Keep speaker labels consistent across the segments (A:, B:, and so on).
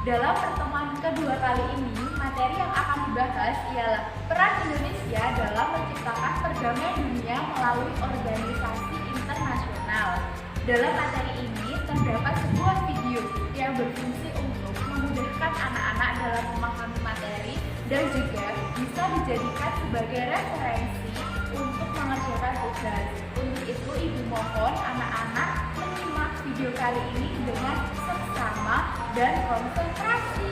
A: Dalam pertemuan kedua kali ini, materi yang akan dibahas ialah peran Indonesia dalam menciptakan perdamaian dunia melalui organisasi internasional. Dalam materi ini terdapat sebuah video yang berfungsi untuk memudahkan anak-anak dalam memahami materi dan juga bisa dijadikan sebagai referensi untuk mengerjakan tugas. Untuk itu, Ibu mohon anak-anak menyimak video kali ini dengan seksama dan konsentrasi.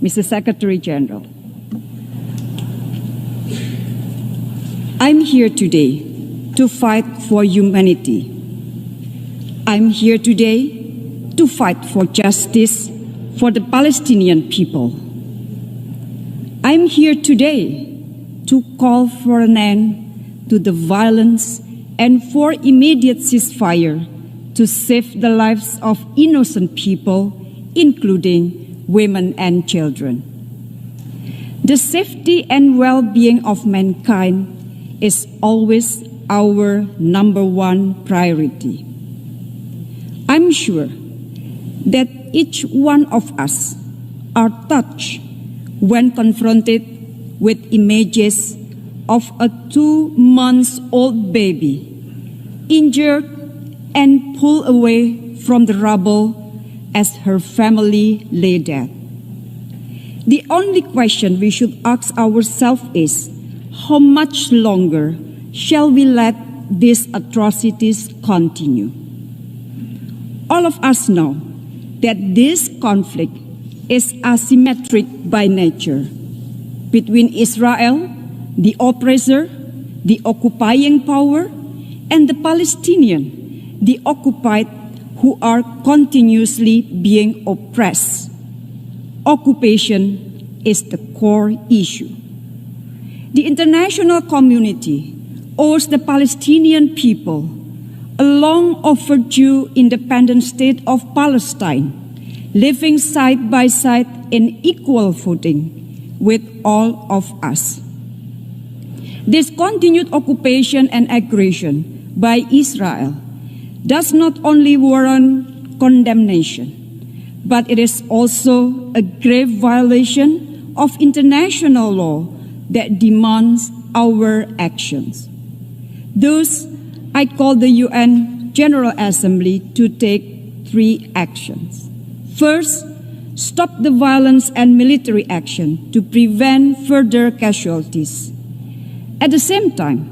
B: Mr. Secretary General, I'm here today to fight for humanity. I'm here today to fight for justice for the Palestinian people. I'm here today to call for an end to the violence and for immediate ceasefire to save the lives of innocent people, including women and children. The safety and well-being of mankind is always our number one priority. I'm sure that each one of us are touched when confronted with images of a 2-month-old baby injured and pulled away from the rubble as her family lay dead. The only question we should ask ourselves is, how much longer shall we let these atrocities continue? All of us know that this conflict is asymmetric by nature between Israel, the oppressor, the occupying power, and the Palestinian, the occupied, who are continuously being oppressed. Occupation is the core issue. The international community owes the Palestinian people a long overdue independent state of Palestine, living side by side in equal footing with all of us. This continued occupation and aggression by Israel does not only warrant condemnation, but it is also a grave violation of international law that demands our actions. Thus, I call the UN General Assembly to take 3 actions. First, stop the violence and military action to prevent further casualties. At the same time,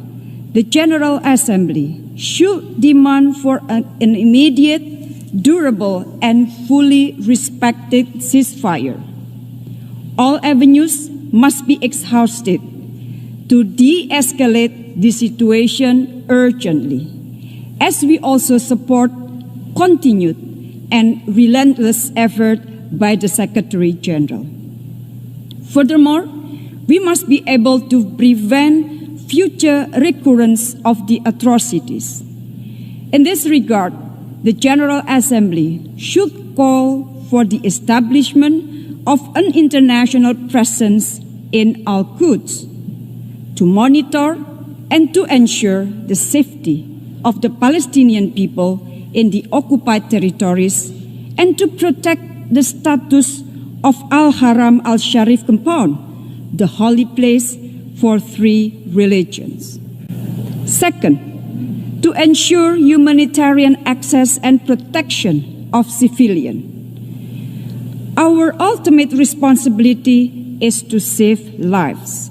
B: the General Assembly should demand for an immediate, durable, and fully respected ceasefire. All avenues must be exhausted to de-escalate the situation urgently, as we also support continued and relentless effort by the Secretary General. Furthermore, we must be able to prevent future recurrence of the atrocities. In this regard, the General Assembly should call for the establishment of an international presence in Al-Quds to monitor and to ensure the safety of the Palestinian people in the occupied territories and to protect the status of Al-Haram al-Sharif compound, the holy place for 3 religions. Second, to ensure humanitarian access and protection of civilians. Our ultimate responsibility is to save lives.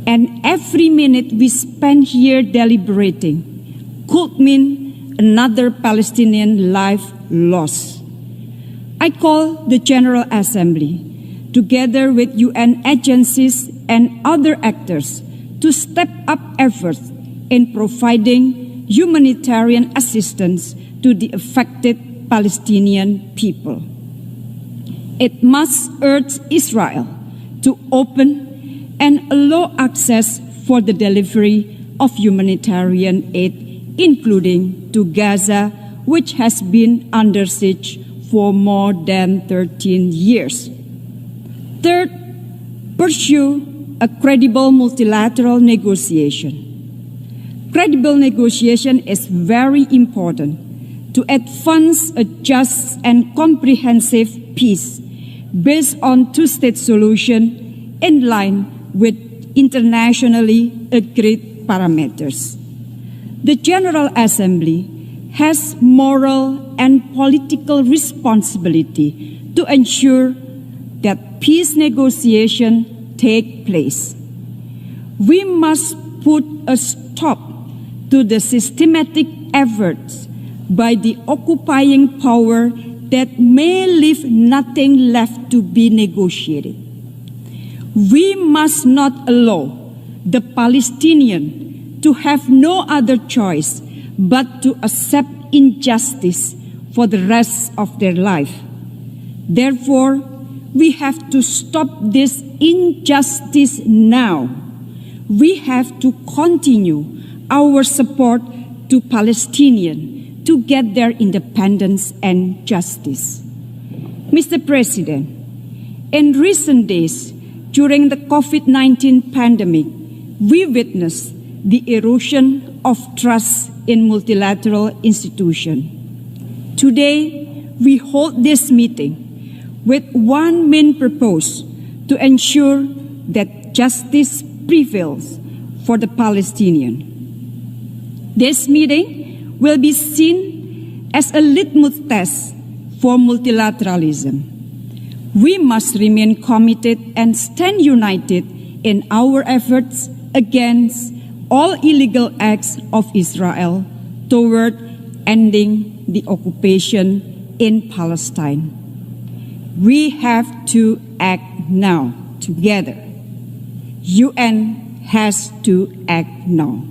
B: And every minute we spend here deliberating could mean another Palestinian life lost. I call the General Assembly, together with UN agencies and other actors, to step up efforts in providing humanitarian assistance to the affected Palestinian people. It must urge Israel to open and allow access for the delivery of humanitarian aid, including to Gaza, which has been under siege for more than 13 years. Third, pursue a credible multilateral negotiation. Credible negotiation is very important to advance a just and comprehensive peace based on 2-state solution in line with internationally agreed parameters. The General Assembly has moral and political responsibility to ensure that peace negotiations take place. We must put a stop to the systematic efforts by the occupying power that may leave nothing left to be negotiated. We must not allow the Palestinians to have no other choice but to accept injustice for the rest of their life. Therefore, we have to stop this injustice now. We have to continue our support to Palestinians to get their independence and justice. Mr. President, in recent days, during the COVID-19 pandemic, we witnessed the erosion of trust in multilateral institutions. Today, we hold this meeting with one main purpose: to ensure that justice prevails for the Palestinians. This meeting will be seen as a litmus test for multilateralism. We must remain committed and stand united in our efforts against all illegal acts of Israel toward ending the occupation in Palestine. We have to act now together. UN has to act now.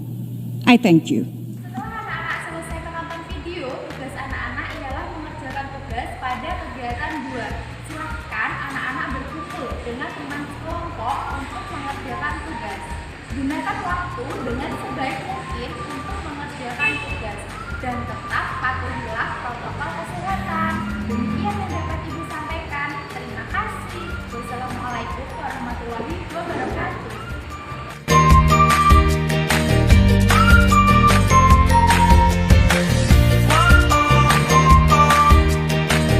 B: I thank you.
A: Setelah anak-anak selesai menonton video, tugas anak-anak ialah mengerjakan tugas pada kegiatan 2. Silakan anak-anak berkumpul dengan teman sekelompok untuk mengerjakan tugas. Gunakan waktu dengan sebaik mungkin untuk mengerjakan tugas dan tetap patuhilah protokol kesehatan. Demikian yang dapat Ibu sampaikan. Terima kasih. Wassalamualaikum warahmatullahi wabarakatuh.